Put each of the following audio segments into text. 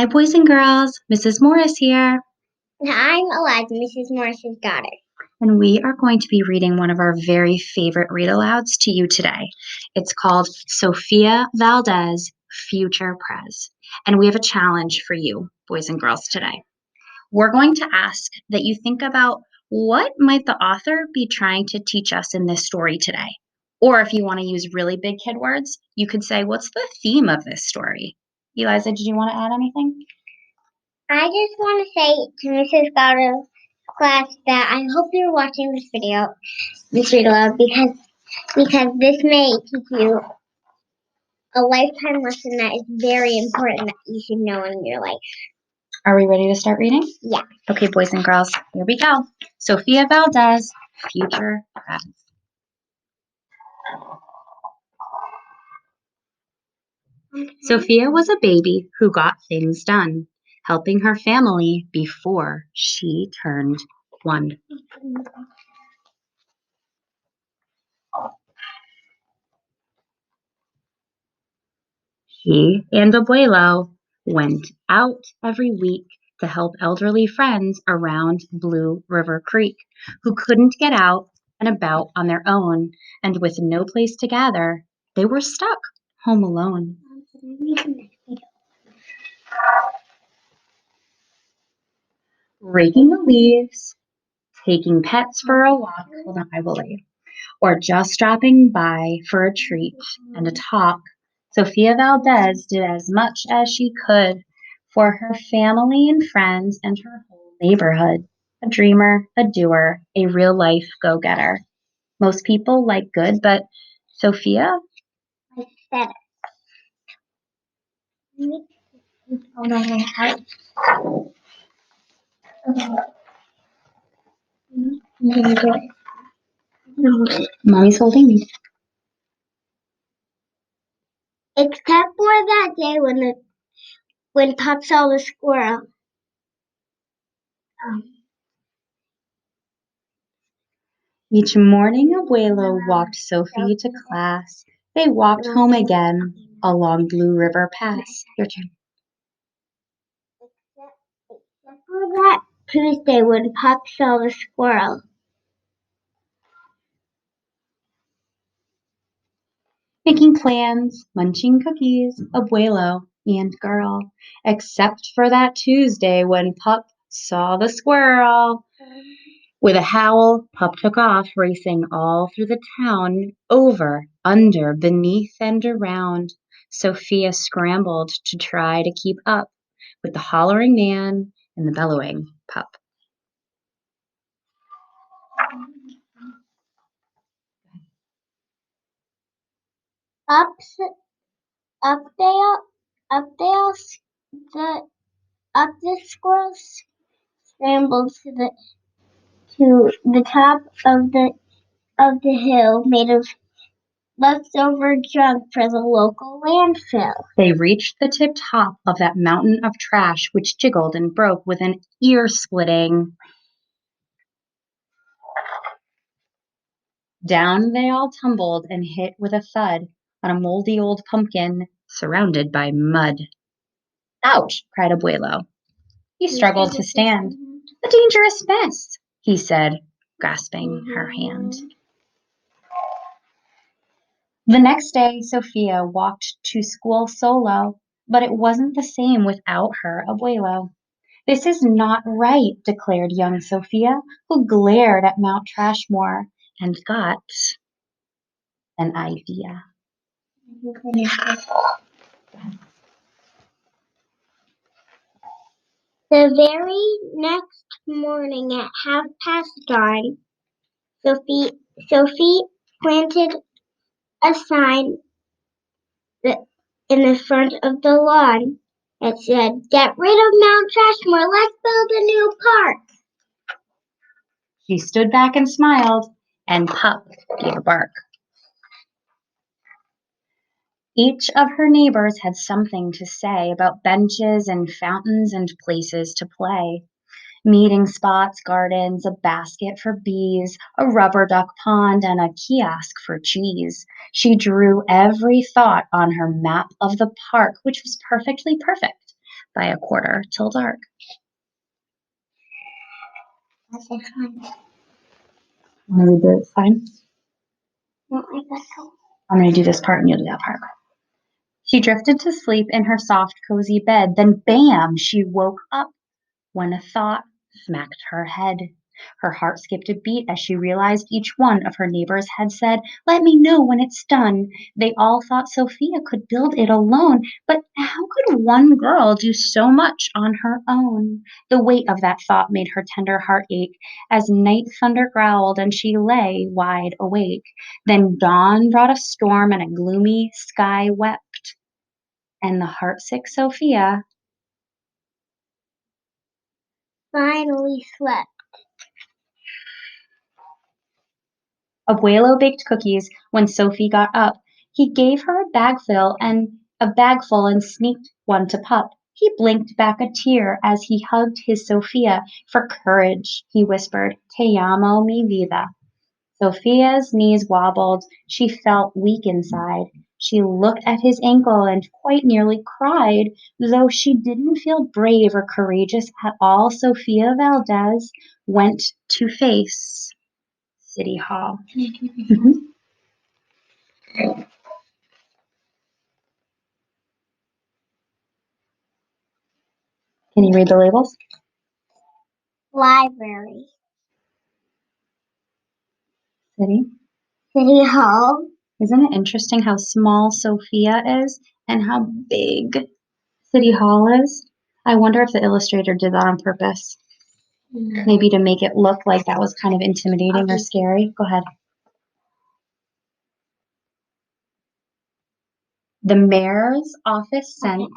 Hi, boys and girls. Mrs. Morris here, I'm Aloud, Mrs. Morris's daughter. and we are going to be reading one of our very favorite read-alouds to you today. It's called Sofia Valdez, Future Prez, and we have a challenge for you, boys and girls, today. We're going to ask that you think about what might the author be trying to teach us in this story today? Or if you want to use really big kid words, you could say, what's the theme of this story? Eliza, did you want to add anything? I just want to say to Mrs. Gauda's class that I hope you're watching this read aloud, because this may teach you a lifetime lesson that is very important that you should know in your life. Are we ready to start reading? Yeah. Okay, boys and girls, here we go. Sofia Valdez, Future Prez. Sofia was a baby who got things done, helping her family before she turned 1. She and Abuelo went out every week to help elderly friends around Blue River Creek who couldn't get out and about on their own, and with no place to gather, they were stuck home alone. Raking the leaves, taking pets for a walk, hold on, I will wait, or just dropping by for a treat and a talk, Sofia Valdez did as much as she could for her family and friends and her whole neighborhood. A dreamer, a doer, a real life go-getter. Most people like good, but Sofia? I said Mommy's holding me. Except for that day when Pop saw the squirrel. Each morning, Abuelo walked Sophie to class. They walked home again along Blue River Pass. Your turn. Except for that Tuesday when Pop saw the squirrel. Making plans, munching cookies, Abuelo and girl. Except for that Tuesday when Pup saw the squirrel. With a howl, Pup took off, racing all through the town, over, under, beneath, and around. Sophia scrambled to try to keep up with the hollering man and the bellowing pup. Up Updale, Updale, the squirrels scrambled to the top of the hill made of leftover junk for the local landfill. They reached the tip top of that mountain of trash, which jiggled and broke with an ear-splitting. Down they all tumbled and hit with a thud on a moldy old pumpkin surrounded by mud. Ouch, cried Abuelo. He struggled to stand. A dangerous mess, he said, grasping her hand. The next day, Sofia walked to school solo, but it wasn't the same without her Abuelo. This is not right, declared young Sofia, who glared at Mount Trashmore and got an idea. The very next morning at dawn, Sophie planted a sign in the front of the lawn that said, "Get rid of Mount Trashmore, let's build a new park." She stood back and smiled, and Pup gave a bark. Each of her neighbors had something to say about benches and fountains and places to play. Meeting spots, gardens, a basket for bees, a rubber duck pond, and a kiosk for cheese. She drew every thought on her map of the park, which was perfectly perfect. by a quarter till dark. That's fine. Want to read the sign? No, I got to. I'm going to do this part and you'll do that part. She drifted to sleep in her soft, cozy bed. Then, bam, she woke up when a thought smacked her head. Her heart skipped a beat as she realized each one of her neighbors had said, "Let me know when it's done." They all thought Sophia could build it alone, but how could one girl do so much on her own? The weight of that thought made her tender heart ache as night thunder growled and she lay wide awake. Then dawn brought a storm and a gloomy sky wept, and the heartsick Sophia Finally slept. Abuelo baked cookies when Sophie got up. He gave her a bagful and sneaked one to Pup. He blinked back a tear as he hugged his Sophia. For courage, he whispered, "Te amo, mi vida." Sophia's knees wobbled. She felt weak inside. She looked at his ankle and quite nearly cried. Though she didn't feel brave or courageous at all, Sofia Valdez went to face City Hall. Mhm. Can you read the labels? Library. City. City Hall. Isn't it interesting how small Sophia is and how big City Hall is? I wonder if the illustrator did that on purpose. Maybe to make it look like that was kind of intimidating or scary. Go ahead. The mayor's office sent.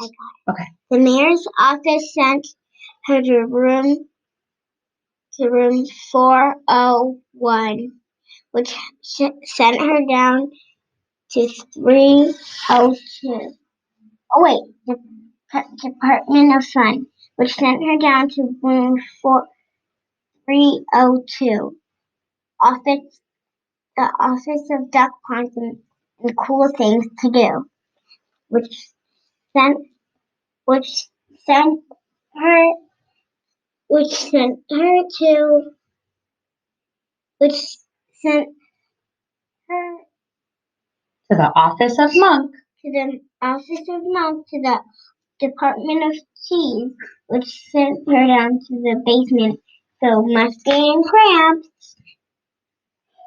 Okay. The mayor's office sent her to room 401, which sent her down to 302. Oh wait, the Department of Fun, which sent her down to room 302. Office, the Office of Duck Ponds and Cool Things to Do, which sent which sent her which sent her to which sent her To the office of Monk. to the Office of Monk to the Department of Cheese, which sent her down to the basement so musty and cramped.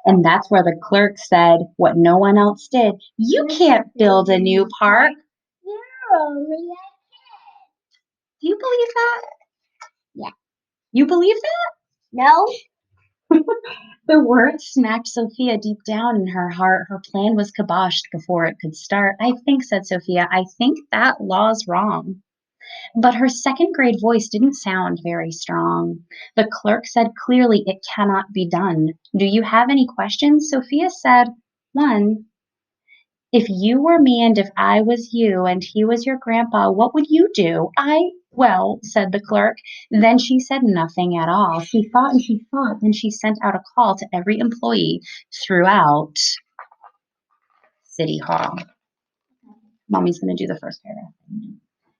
And that's where the clerk said what no one else did. "You can't build a new park." You're only a Do you believe that? Yeah. You believe that? No. The words smacked Sophia deep down in her heart. Her plan was kiboshed before it could start. "I think," said Sophia, "I think that law's wrong." But her second grade voice didn't sound very strong. The clerk said clearly, "It cannot be done. Do you have any questions?" Sophia said, "One. If you were me and if I was you and he was your grandpa, what would you do?" Well, said the clerk. Then she said nothing at all. She thought and she thought. Then she sent out a call to every employee throughout City Hall. Mommy's going to do the first paragraph.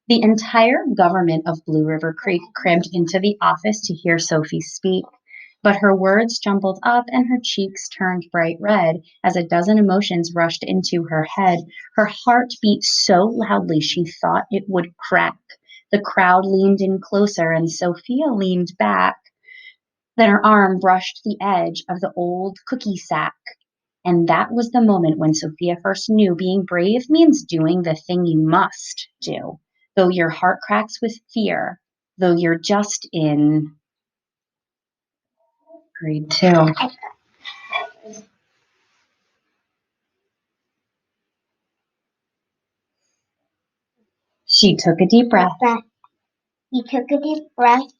The entire government of Blue River Creek crammed into the office to hear Sophie speak. But her words jumbled up and her cheeks turned bright red as a dozen emotions rushed into her head. Her heart beat so loudly she thought it would crack. The crowd leaned in closer and Sophia leaned back. Then her arm brushed the edge of the old cookie sack. And that was the moment when Sophia first knew being brave means doing the thing you must do. Though your heart cracks with fear, though you're just in grade 2. She took a deep breath. He took a deep breath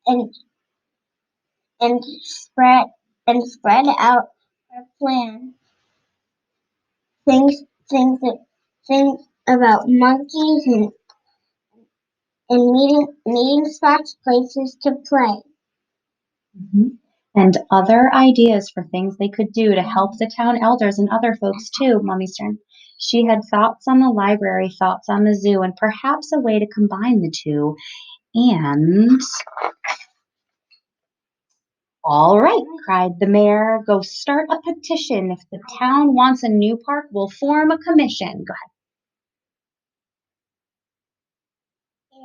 and spread out her plan. Things about monkeys and meeting spots, places to play. Mm-hmm. And other ideas for things they could do to help the town elders and other folks too. Mommy's turn. She had thoughts on the library, thoughts on the zoo, and perhaps a way to combine the two. And all right, cried the mayor, go start a petition. If the town wants a new park, we'll form a commission. Go ahead.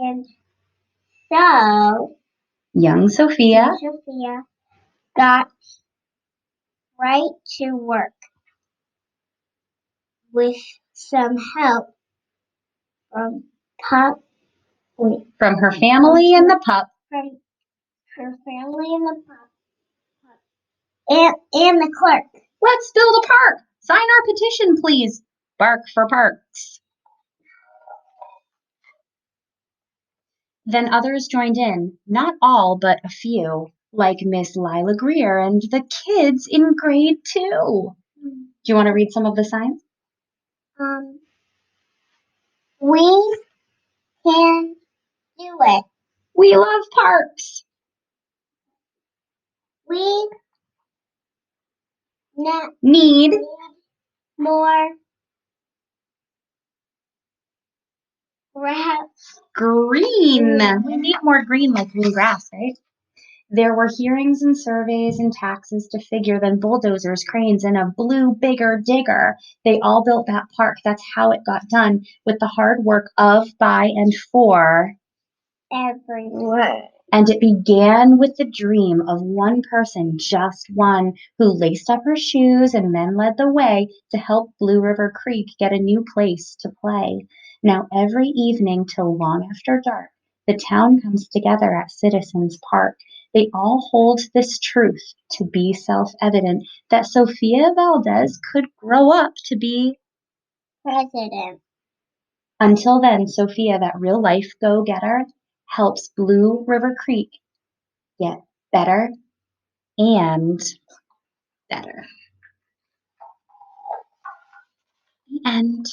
And so, Young Sophia got right to work with some help from from her family and the pup. From her family and the pup. And the clerk. Let's build a park. Sign our petition, please. Bark for parks. Then others joined in, not all, but a few, like Miss Lila Greer and the kids in grade 2. Do you want to read some of the signs? We can do it. We love parks. We need more grass. Green. We need more green, like green grass, right? There were hearings and surveys and taxes to figure, then bulldozers, cranes, and a blue bigger digger. They all built that park. That's how it got done, with the hard work of, by, and for everyone. And it began with the dream of one person, just one, who laced up her shoes and then led the way to help Blue River Creek get a new place to play. Now every evening till long after dark, the town comes together at Citizens Park. They all hold this truth to be self-evident, that Sofia Valdez could grow up to be president. Until then, Sofia, that real-life go-getter, helps Blue River Creek get better and better. And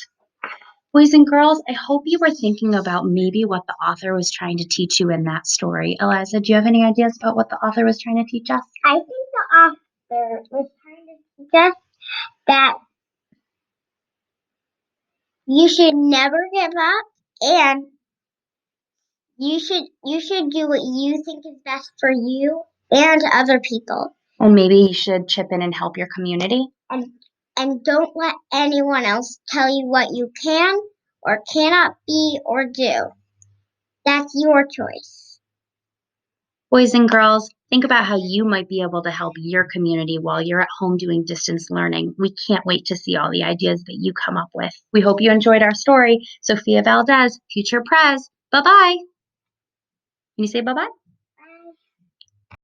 boys and girls, I hope you were thinking about maybe what the author was trying to teach you in that story. Eliza, do you have any ideas about what the author was trying to teach us? I think the author was trying to teach us that you should never give up, and you should do what you think is best for you and other people. Or maybe you should chip in and help your community. And don't let anyone else tell you what you can or cannot be or do. That's your choice. Boys and girls, think about how you might be able to help your community while you're at home doing distance learning. We can't wait to see all the ideas that you come up with. We hope you enjoyed our story. Sofia Valdez, future Prez. Bye-bye. Can you say bye-bye?